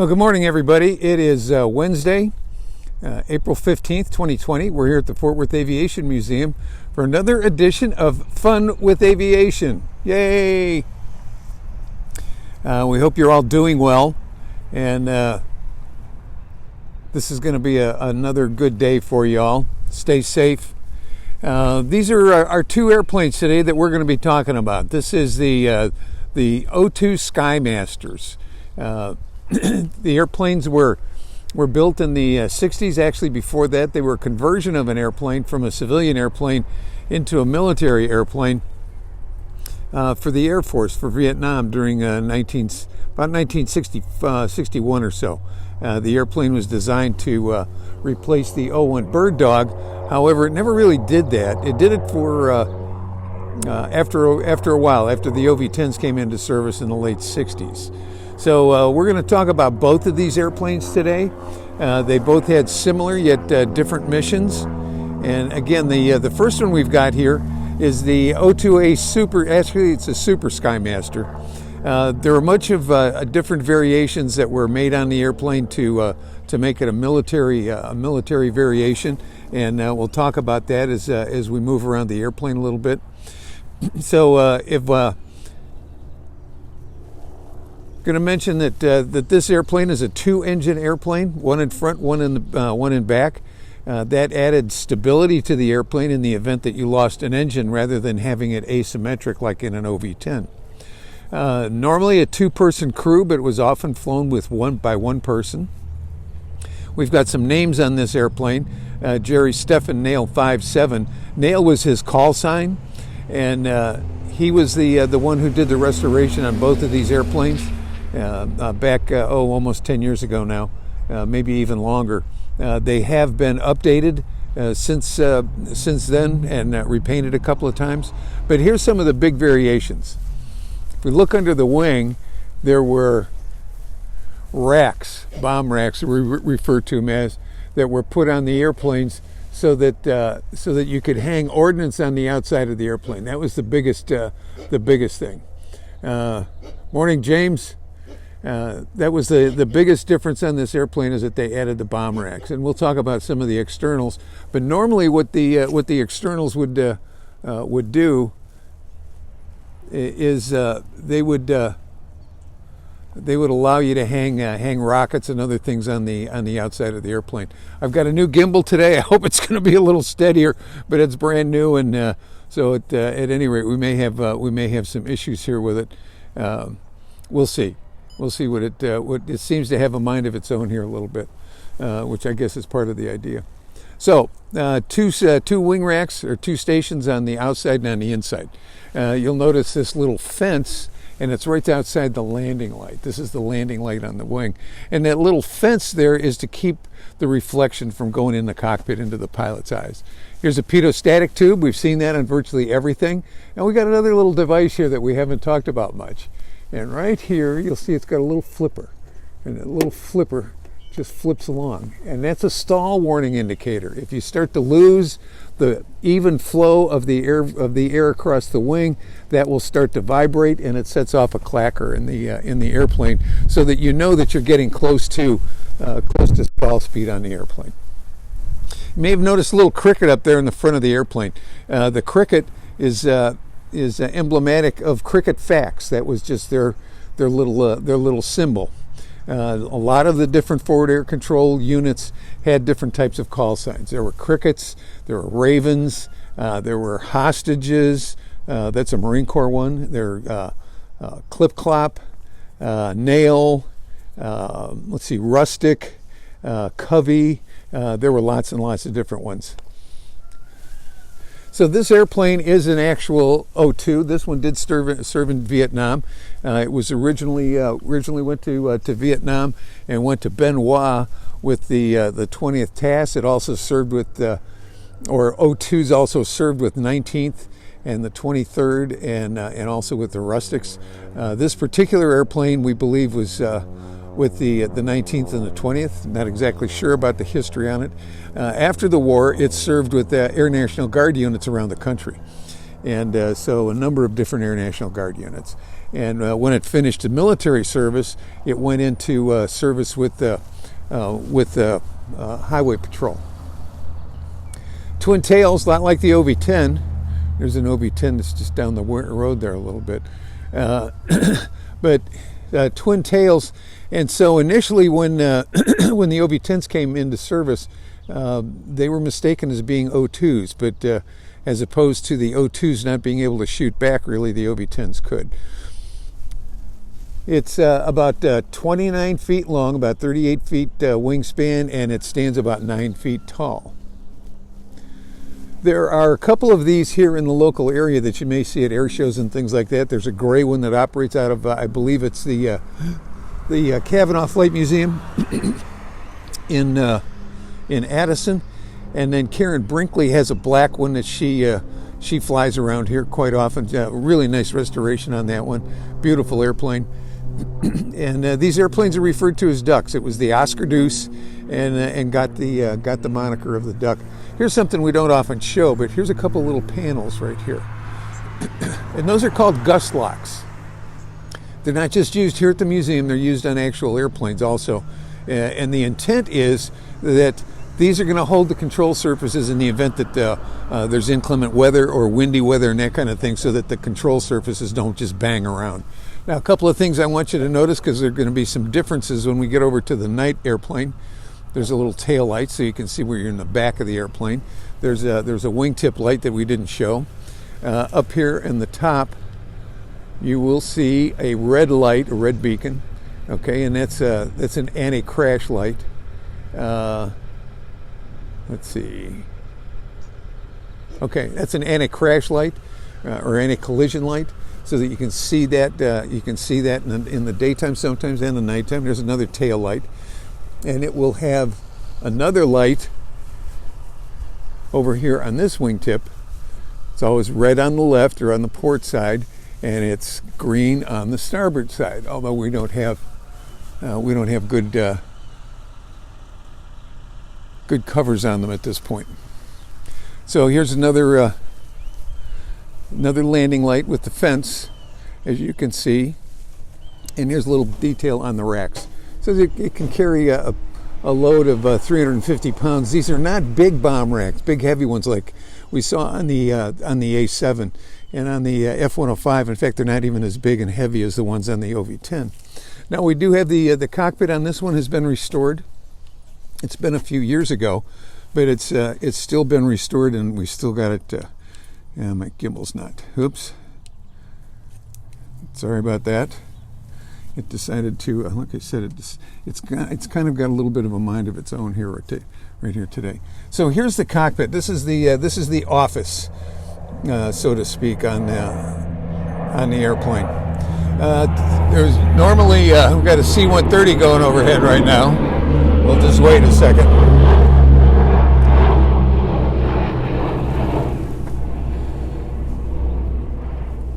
Well, good morning, everybody. It is Wednesday, April 15th, 2020. We're here at the Fort Worth Aviation Museum for another edition of Fun with Aviation. Yay! We hope you're all doing well, and this is going to be another good day for you all. Stay safe. These are our two airplanes today that we're going to be talking about. This is the O-2 Skymasters. The airplanes were built in the 60s. Actually, before that, they were a conversion of an airplane from a civilian airplane into a military airplane for the Air Force, for Vietnam during about 1961 or so. The airplane was designed to replace the O-1 Bird Dog. However, it never really did that. It did it for after a while, after the OV-10s came into service in the late 60s. So we're going to talk about both of these airplanes today. They both had similar yet different missions. And again, the first one we've got here is the O-2A Super. Actually, it's a Super Skymaster. There are much of different variations that were made on the airplane to make it a military variation, and we'll talk about that as we move around the airplane a little bit. So going to mention that this airplane is a two-engine airplane, one in front, one in back. That added stability to the airplane in the event that you lost an engine, rather than having it asymmetric like in an OV-10. Normally a two-person crew, but it was often flown with by one person. We've got some names on this airplane. Jerry Stephan Nail 57. Nail was his call sign, and he was the one who did the restoration on both of these airplanes. Back almost 10 years ago now, maybe even longer. They have been updated since then and repainted a couple of times. But here's some of the big variations. If we look under the wing, there were racks, bomb racks, we refer to them as, that were put on the airplanes so that you could hang ordnance on the outside of the airplane. That was the biggest thing. Morning, James. That was the biggest difference on this airplane, is that they added the bomb racks, and we'll talk about some of the externals. But normally, what the externals would do is they would allow you to hang rockets and other things on the outside of the airplane. I've got a new gimbal today. I hope it's going to be a little steadier, but it's brand new, and so at any rate, we may have some issues here with it. We'll see. We'll see what it seems to have a mind of its own here a little bit, which I guess is part of the idea. So two wing racks, or two stations on the outside and on the inside. You'll notice this little fence, and it's right outside the landing light. This is the landing light on the wing, and that little fence there is to keep the reflection from going in the cockpit into the pilot's eyes. Here's a pitot-static tube. We've seen that on virtually everything, and we got another little device here that we haven't talked about much. And right here, you'll see it's got a little flipper, and that little flipper just flips along, and that's a stall warning indicator. If you start to lose the even flow of the air across the wing, that will start to vibrate, and it sets off a clacker in the airplane, so that you know that you're getting close to stall speed on the airplane. You may have noticed a little cricket up there in the front of the airplane. The cricket is emblematic of Cricket Facts. That was just their little symbol. A lot of the different forward air control units had different types of call signs. There were crickets, there were ravens, there were hostages. That's a Marine Corps one. There clip clop, nail. Let's see, rustic, covey. There were lots and lots of different ones. So this airplane is an actual O-2. This one did serve in Vietnam. It was originally went to Vietnam and went to Bien Hoa with the 20th TAS. It also served with, or O-2s also served with 19th and the 23rd, and also with the rustics. This particular airplane, we believe, was with the 19th and the 20th. Not exactly sure about the history on it. After the war, it served with Air National Guard units around the country. and so a number of different Air National Guard units. And when it finished the military service, it went into service with Highway Patrol. Twin tails, not like the OV-10. There's an OV-10 that's just down the road there a little bit. But twin tails, and so initially when when the OV-10s came into service, they were mistaken as being O-2s, but as opposed to the O-2s not being able to shoot back, really the OV-10s could. It's about 29 feet long, about 38 feet wingspan, and it stands about 9 feet tall. There are a couple of these here in the local area that you may see at air shows and things like that. There's a gray one that operates out of, I believe it's the Kavanaugh Flight Museum in Addison, and then Karen Brinkley has a black one that she flies around here quite often. Really nice restoration on that one. Beautiful airplane. And these airplanes are referred to as ducks. It was the Oscar Deuce, and got the moniker of the duck. Here's something we don't often show, but here's a couple little panels right here, and those are called gust locks. They're not just used here at the museum; they're used on actual airplanes also. And the intent is that these are going to hold the control surfaces in the event that there's inclement weather or windy weather and that kind of thing, so that the control surfaces don't just bang around. Now, a couple of things I want you to notice, because there are going to be some differences when we get over to the night airplane. There's a little tail light so you can see where you're in the back of the airplane. There's a wingtip light that we didn't show. Up here in the top, you will see a red light, a red beacon. Okay, and that's an anti-crash light. Let's see. Okay, that's an anti-crash light or anti-collision light, so that you can see that in the daytime sometimes and the nighttime. There's another tail light, and it will have another light over here on this wingtip. It's always red on the left or on the port side, and it's green on the starboard side. Although we don't have good covers on them at this point. So here's another landing light with the fence, as you can see, and here's a little detail on the racks. So it can carry a load of 350 pounds. These are not big bomb racks, big heavy ones like we saw on the A7 and on the F-105. In fact, they're not even as big and heavy as the ones on the OV-10. Now, we do have the cockpit on this one has been restored. It's been a few years ago, but it's still been restored, and we still got it. My gimbal's not. Oops. Sorry about that. It decided to, like I said, it's kind of got a little bit of a mind of its own here right here today. So here's the cockpit. This is the office, so to speak, on the airplane. There's normally we've got a C-130 going overhead right now. We'll just wait a second.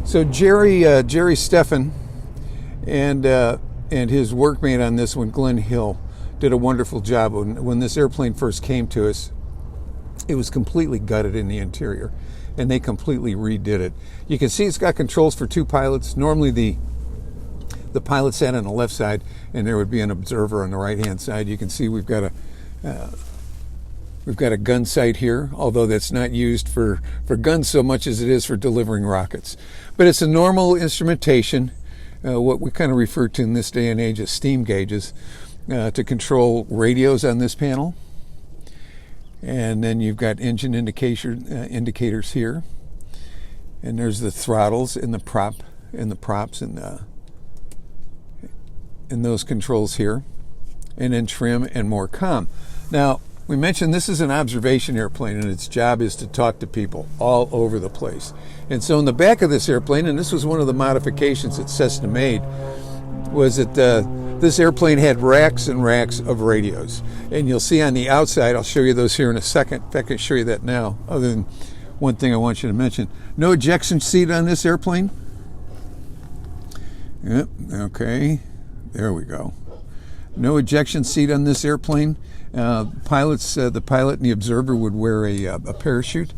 So Jerry Steffen and his workmate on this one, Glenn Hill, did a wonderful job. When this airplane first came to us, it was completely gutted in the interior, and they completely redid it. You can see it's got controls for two pilots. Normally the pilot sat on the left side, and there would be an observer on the right-hand side. You can see we've got a gun sight here, although that's not used for guns so much as it is for delivering rockets. But it's a normal instrumentation, what we kind of refer to in this day and age as steam gauges, to control radios on this panel. And then you've got engine indicators here. And there's the throttles and the props and those controls here. And then trim and more comm. Now, we mentioned this is an observation airplane, and its job is to talk to people all over the place. And so in the back of this airplane, and this was one of the modifications that Cessna made, was that this airplane had racks and racks of radios. And you'll see on the outside, I'll show you those here in a second. In fact, I can show you that now, other than one thing I want you to mention. No ejection seat on this airplane. Yep, okay, there we go. No ejection seat on this airplane. The pilot and the observer would wear a parachute.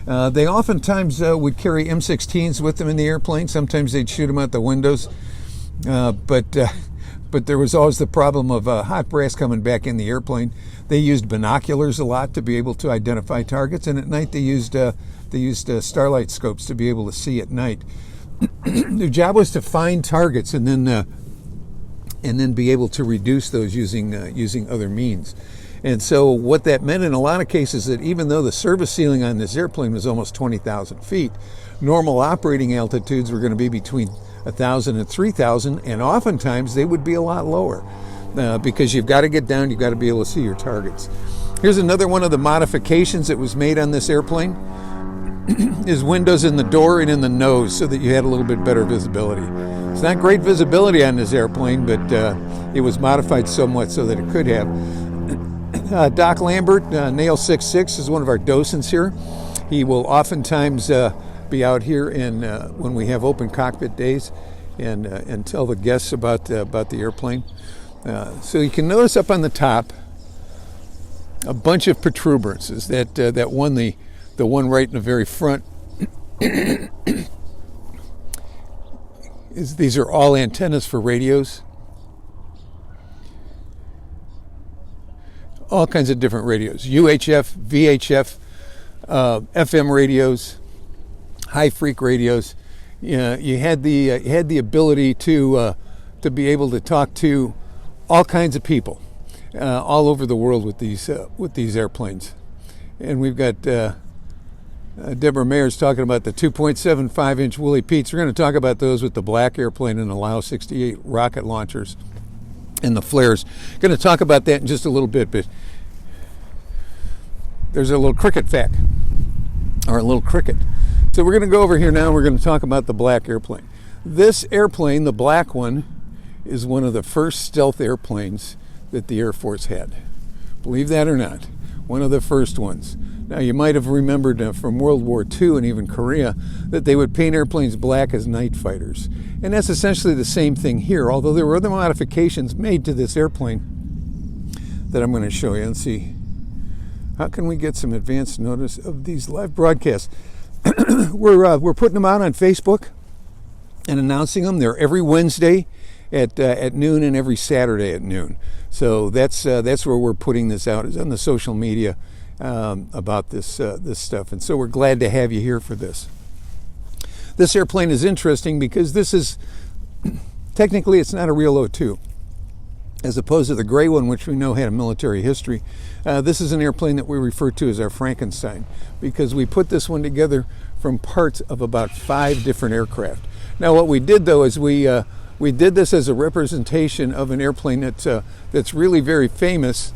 They oftentimes would carry M16s with them in the airplane. Sometimes they'd shoot them out the windows. But there was always the problem of hot brass coming back in the airplane. They used binoculars a lot to be able to identify targets, and at night they used starlight scopes to be able to see at night. Their job was to find targets and then be able to reduce those using other means. And so what that meant in a lot of cases that even though the service ceiling on this airplane was almost 20,000 feet, normal operating altitudes were going to be between 1,000 and 3,000, and oftentimes they would be a lot lower because you've got to get down, you've got to be able to see your targets. Here's another one of the modifications that was made on this airplane is windows in the door and in the nose so that you had a little bit better visibility. It's not great visibility on this airplane, but it was modified somewhat so that it could have. Doc Lambert, Nail 66, is one of our docents here. He will oftentimes be out here when we have open cockpit days and tell the guests about the airplane. So you can notice up on the top a bunch of protuberances. That one, the one right in the very front, these are all antennas for radios. All kinds of different radios: UHF, VHF, FM radios, high freq radios. You had the ability to be able to talk to all kinds of people all over the world with these airplanes. And we've got Deborah Mayer's talking about the 2.75-inch Willie Peets. We're going to talk about those with the black airplane and the Lao 68 rocket launchers and the flares. Going to talk about that in just a little bit, but there's a little cricket fact, or a little cricket. So we're going to go over here now and we're going to talk about the black airplane. This airplane, the black one, is one of the first stealth airplanes that the Air Force had. Believe that or not, one of the first ones. Now, you might have remembered from World War II and even Korea that they would paint airplanes black as night fighters. And that's essentially the same thing here, although there were other modifications made to this airplane that I'm going to show you and see. How can we get some advance notice of these live broadcasts? We're putting them out on Facebook and announcing them. They're every Wednesday at noon and every Saturday at noon. So that's where we're putting this out, is on the social media about this stuff. And so we're glad to have you here for this. This airplane is interesting because this is technically it's not a real O-2, as opposed to the gray one, which we know had a military history. This is an airplane that we refer to as our Frankenstein, because we put this one together from parts of about 5 different aircraft. Now, what we did, though, is we did this as a representation of an airplane that's really very famous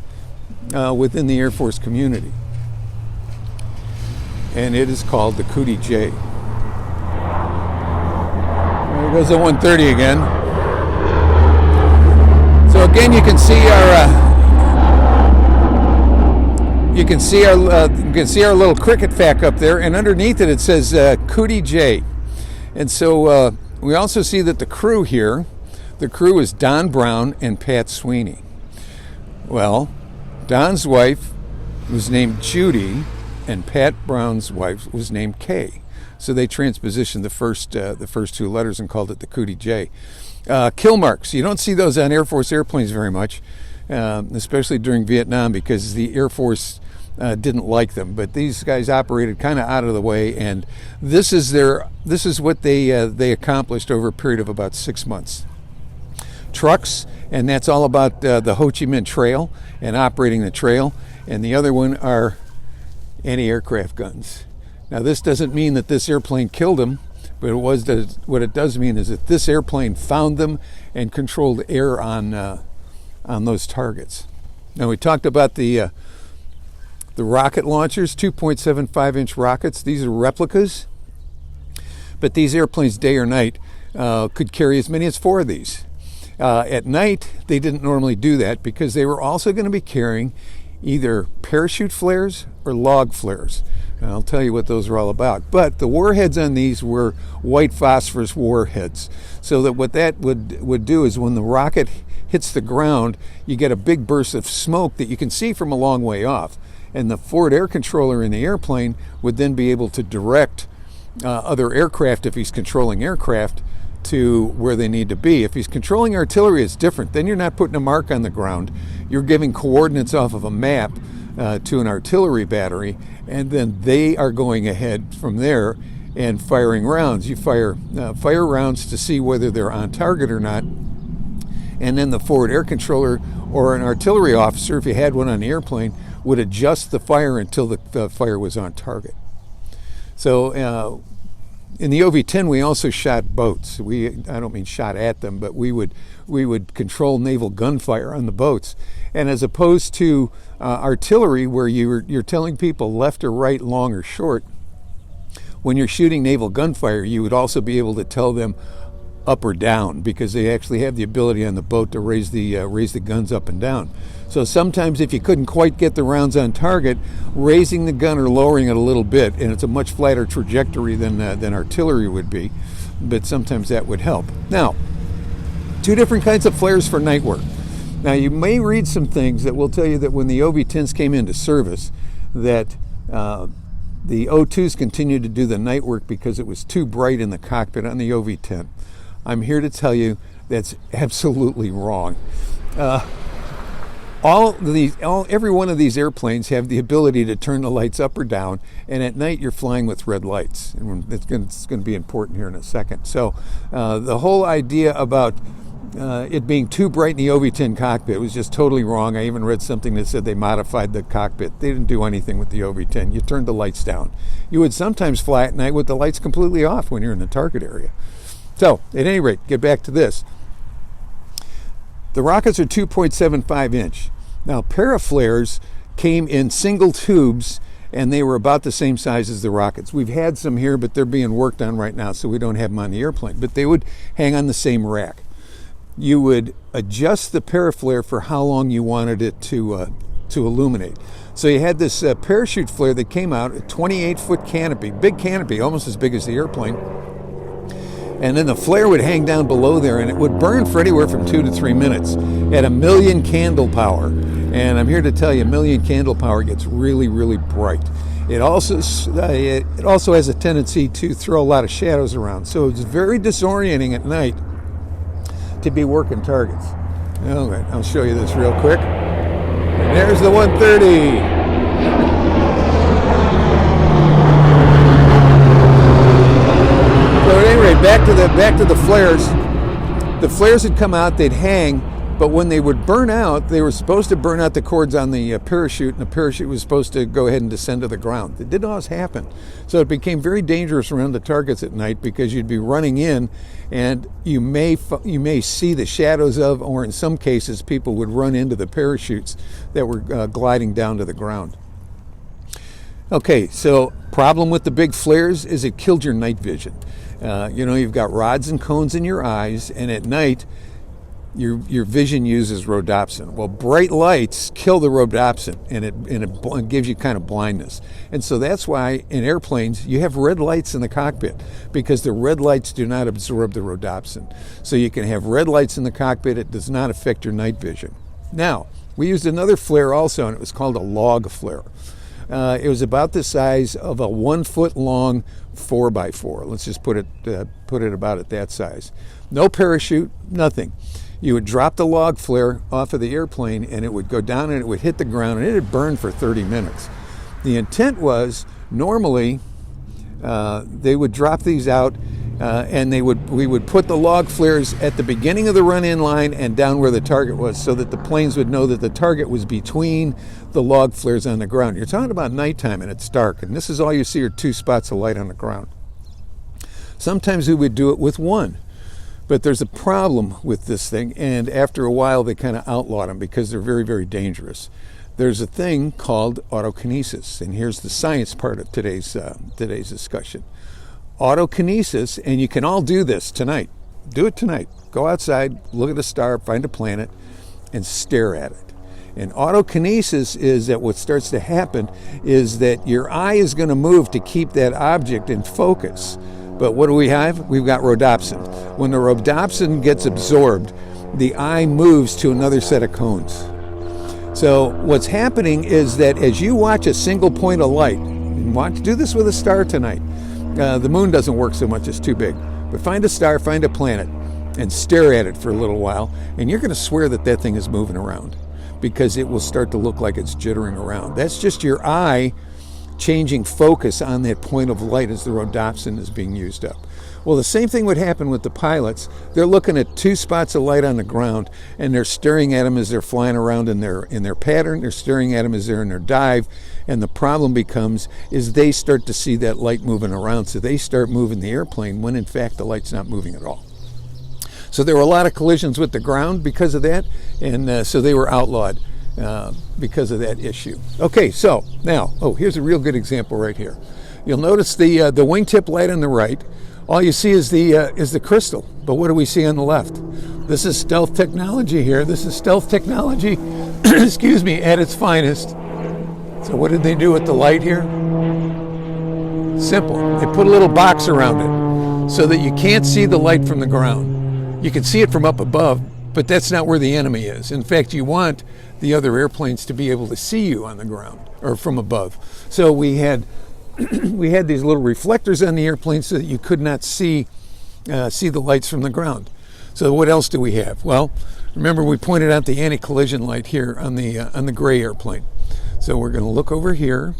within the Air Force community. And it is called the Cootie J. There goes the 130 again. So again, you can see our little cricket fact up there, and underneath it says Cootie J. And so we also see that the crew is Don Brown and Pat Sweeney. Well, Don's wife was named Judy, and Pat Brown's wife was named Kay. So they transpositioned the first 2 letters and called it the Cootie J. Kill marks. You don't see those on Air Force airplanes very much, especially during Vietnam, because the Air Force didn't like them. But these guys operated kind of out of the way, and this is what they accomplished over a period of about 6 months. Trucks, and that's all about the Ho Chi Minh Trail and operating the trail. And the other one are anti-aircraft guns. Now, this doesn't mean that this airplane killed them, but what it does mean is that this airplane found them and controlled air on those targets. Now, we talked about the rocket launchers, 2.75-inch rockets. These are replicas, but these airplanes, day or night, could carry as many as 4 of these. At night, they didn't normally do that because they were also going to be carrying either parachute flares or log flares. And I'll tell you what those are all about. But the warheads on these were white phosphorus warheads. So that what that would do is when the rocket hits the ground, you get a big burst of smoke that you can see from a long way off. And the forward air controller in the airplane would then be able to direct other aircraft, if he's controlling aircraft, to where they need to be. If he's controlling artillery, it's different. Then you're not putting a mark on the ground. You're giving coordinates off of a map to an artillery battery, and then they are going ahead from there and firing rounds. You fire rounds to see whether they're on target or not, and then the forward air controller or an artillery officer, if you had one on the airplane, would adjust the fire until the fire was on target. So in the OV-10, we also shot boats. I don't mean shot at them, but we would control naval gunfire on the boats. And as opposed to artillery, where you're telling people left or right, long or short, when you're shooting naval gunfire, you would also be able to tell them up or down, because they actually have the ability on the boat to raise the guns up and down. So sometimes if you couldn't quite get the rounds on target, raising the gun or lowering it a little bit, and it's a much flatter trajectory than artillery would be, but sometimes that would help. Now, two different kinds of flares for night work. Now, you may read some things that will tell you that when the OV-10s came into service, that the O-2s continued to do the night work because it was too bright in the cockpit on the OV-10. I'm here to tell you that's absolutely wrong. Every one of these airplanes have the ability to turn the lights up or down, and at night you're flying with red lights. And it's going to be important here in a second. So the whole idea about it being too bright in the OV-10 cockpit was just totally wrong. I even read something that said they modified the cockpit. They didn't do anything with the OV-10. You turned the lights down. You would sometimes fly at night with the lights completely off when you're in the target area. So, at any rate, get back to this. The rockets are 2.75 inch. Now, paraflares came in single tubes, and they were about the same size as the rockets. We've had some here, but they're being worked on right now, so we don't have them on the airplane. But they would hang on the same rack. You would adjust the paraflare for how long you wanted it to illuminate. So you had this parachute flare that came out, a 28-foot canopy, big canopy, almost as big as the airplane. And then the flare would hang down below there, and it would burn for anywhere from 2 to 3 minutes at 1,000,000 candle power. And I'm here to tell you, 1,000,000 candle power gets really, really bright. It also has a tendency to throw a lot of shadows around. So it's very disorienting at night to be working targets. All right, I'll show you this real quick. And there's the 130. So at any rate, back to the flares. The flares had come out, they'd hang, but when they would burn out, they were supposed to burn out the cords on the parachute, and the parachute was supposed to go ahead and descend to the ground. It didn't always happen. So it became very dangerous around the targets at night, because you'd be running in, and you may see the shadows of, or in some cases, people would run into the parachutes that were gliding down to the ground. Okay, so problem with the big flares is it killed your night vision. You've got rods and cones in your eyes, and at night, your vision uses rhodopsin. Well, bright lights kill the rhodopsin, and it gives you kind of blindness. And so that's why in airplanes you have red lights in the cockpit, because the red lights do not absorb the rhodopsin. So you can have red lights in the cockpit. It does not affect your night vision. Now, we used another flare also, and it was called a log flare. It was about the size of a 1 foot long 4x4. Let's just put it about at that size. No parachute, nothing. You would drop the log flare off of the airplane, and it would go down and it would hit the ground, and it would burn for 30 minutes. The intent was, normally they would drop these out, and we would put the log flares at the beginning of the run-in line and down where the target was, so that the planes would know that the target was between the log flares on the ground. You're talking about nighttime and it's dark, and this is all you see are 2 spots of light on the ground. Sometimes we would do it with one, but there's a problem with this thing, and after a while they kind of outlawed them because they're very, very dangerous. There's a thing called autokinesis, and here's the science part of today's discussion. Autokinesis, and you can all do this tonight. Do it tonight. Go outside, look at a star, find a planet, and stare at it. And autokinesis is that what starts to happen is that your eye is going to move to keep that object in focus. But what do we have? We've got rhodopsin. When the rhodopsin gets absorbed, the eye moves to another set of cones. So what's happening is that as you watch a single point of light, and do this with a star tonight. The moon doesn't work so much, it's too big. But find a star, find a planet, and stare at it for a little while, and you're going to swear that that thing is moving around, because it will start to look like it's jittering around. That's just your eye changing focus on that point of light as the rhodopsin is being used up. Well, the same thing would happen with the pilots. They're looking at two spots of light on the ground, and they're staring at them as they're flying around in their pattern. They're staring at them as they're in their dive, and the problem becomes is they start to see that light moving around, so they start moving the airplane when in fact the light's not moving at all. So there were a lot of collisions with the ground because of that, and so they were outlawed because of that issue. Okay, so now, here's a real good example right here. You'll notice the wingtip light on the right. All you see is the crystal, but what do we see on the left? This is stealth technology here. This is stealth technology, excuse me, at its finest. So what did they do with the light here? Simple. They put a little box around it so that you can't see the light from the ground. You can see it from up above, but that's not where the enemy is. In fact, you want the other airplanes to be able to see you on the ground or from above. So we had these little reflectors on the airplane so that you could not see the lights from the ground. So what else do we have? Well, remember we pointed out the anti-collision light here on the gray airplane. So we're going to look over here.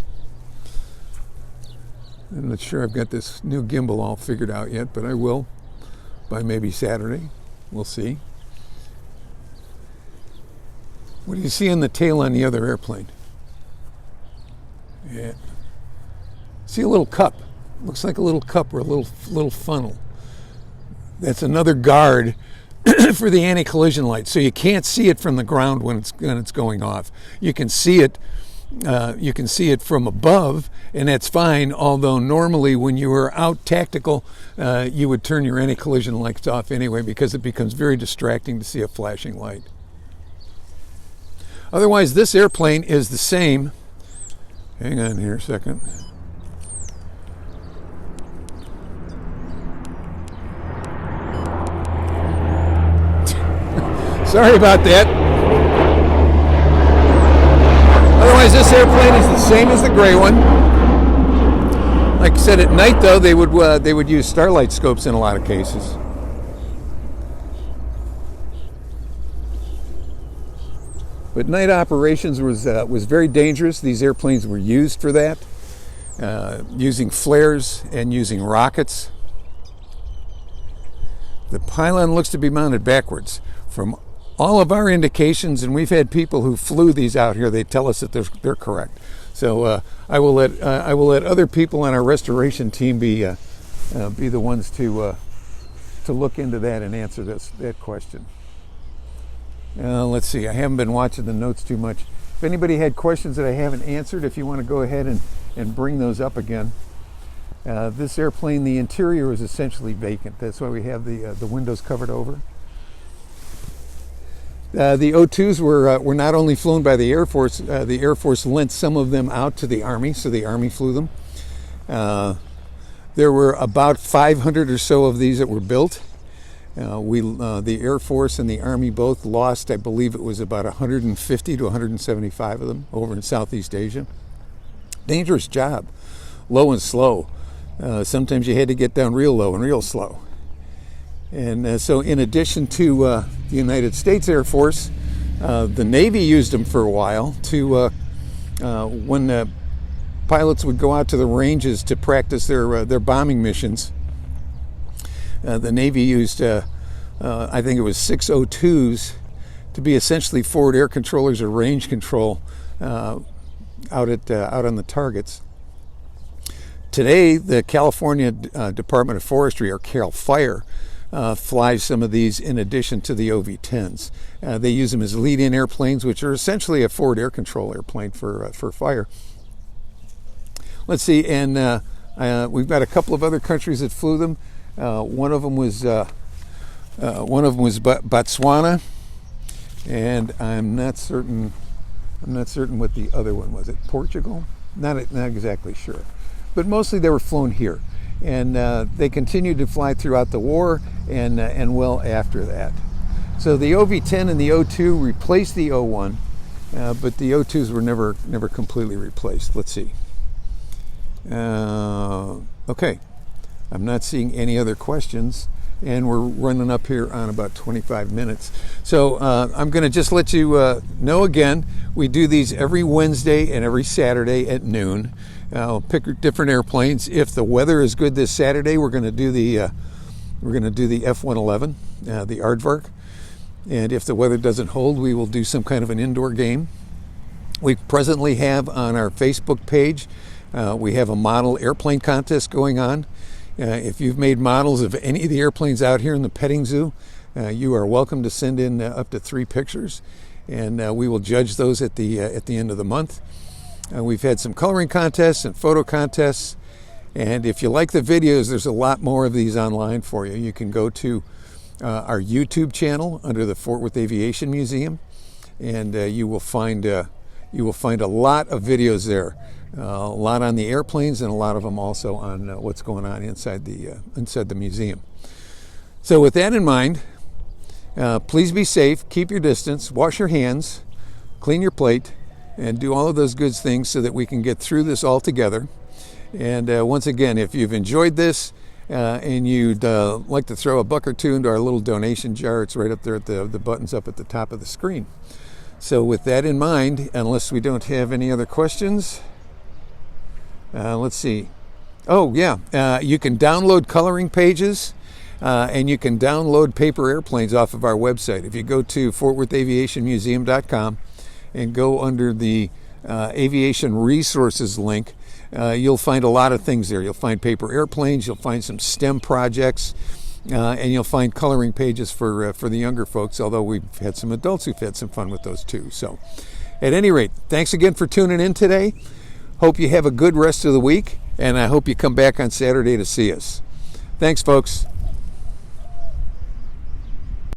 I'm not sure I've got this new gimbal all figured out yet, but I will by maybe Saturday. We'll see. What do you see on the tail on the other airplane? Yeah. See a little cup. Looks like a little cup or a little funnel. That's another guard for the anti-collision light. So you can't see it from the ground when it's going off. You can see it. You can see it from above, and that's fine. Although normally, when you were out tactical, you would turn your anti-collision lights off anyway because it becomes very distracting to see a flashing light. Otherwise, this airplane is the same. Hang on here a second. Sorry about that. Otherwise, this airplane is the same as the gray one. Like I said, at night though, they would use starlight scopes in a lot of cases. But night operations was very dangerous. These airplanes were used for that, using flares and using rockets. The pylon looks to be mounted backwards. From all of our indications, and we've had people who flew these out here, they tell us that they're correct. So I will let other people on our restoration team be the ones to look into that and answer that question. Let's see. I haven't been watching the notes too much. If anybody had questions that I haven't answered, if you want to go ahead and bring those up again. This airplane, the interior is essentially vacant. That's why we have the windows covered over. The O-2s were not only flown by the Air Force lent some of them out to the Army, so the Army flew them. There were about 500 or so of these that were built. The Air Force and the Army both lost, I believe it was about 150 to 175 of them over in Southeast Asia. Dangerous job, low and slow. Sometimes you had to get down real low and real slow. And so in addition to the United States Air Force, the Navy used them for a while to when the pilots would go out to the ranges to practice their bombing missions. The Navy used, I think it was 6 O-2s to be essentially forward air controllers or range control out on the targets. Today, the California Department of Forestry, or CAL FIRE, flies some of these in addition to the OV-10s. They use them as lead-in airplanes, which are essentially a forward air control airplane for fire. Let's see, and we've got a couple of other countries that flew them. One of them was Botswana, and I'm not certain what the other one was. It Portugal? Not exactly sure, but mostly they were flown here, and they continued to fly throughout the war and well after that. So the OV-10 and the O-2 replaced the O-1, but the O-2s were never completely replaced. Let's see. Okay, I'm not seeing any other questions, and we're running up here on about 25 minutes. So I'm going to just let you know again, we do these every Wednesday and every Saturday at noon. I'll pick different airplanes. If the weather is good this Saturday, we're going to do the F-111, the Aardvark. And if the weather doesn't hold, we will do some kind of an indoor game. We presently have on our Facebook page, we have a model airplane contest going on. If you've made models of any of the airplanes out here in the petting zoo, you are welcome to send in up to 3 pictures, and we will judge those at the end of the month. We've had some coloring contests and photo contests, and if you like the videos, there's a lot more of these online for you. You can go to our YouTube channel under the Fort Worth Aviation Museum, and you will find a lot of videos there. A lot on the airplanes, and a lot of them also on what's going on inside the museum. So with that in mind, please be safe, keep your distance, wash your hands, clean your plate, and do all of those good things so that we can get through this all together. And once again, if you've enjoyed this and you'd like to throw a buck or two into our little donation jar, it's right up there at the buttons up at the top of the screen. So with that in mind, unless we don't have any other questions, let's see. Oh, yeah. You can download coloring pages, and you can download paper airplanes off of our website. If you go to fortworthaviationmuseum.com and go under the aviation resources link, you'll find a lot of things there. You'll find paper airplanes, you'll find some STEM projects, and you'll find coloring pages for the younger folks, although we've had some adults who've had some fun with those too. So at any rate, thanks again for tuning in today. Hope you have a good rest of the week, and I hope you come back on Saturday to see us. Thanks, folks.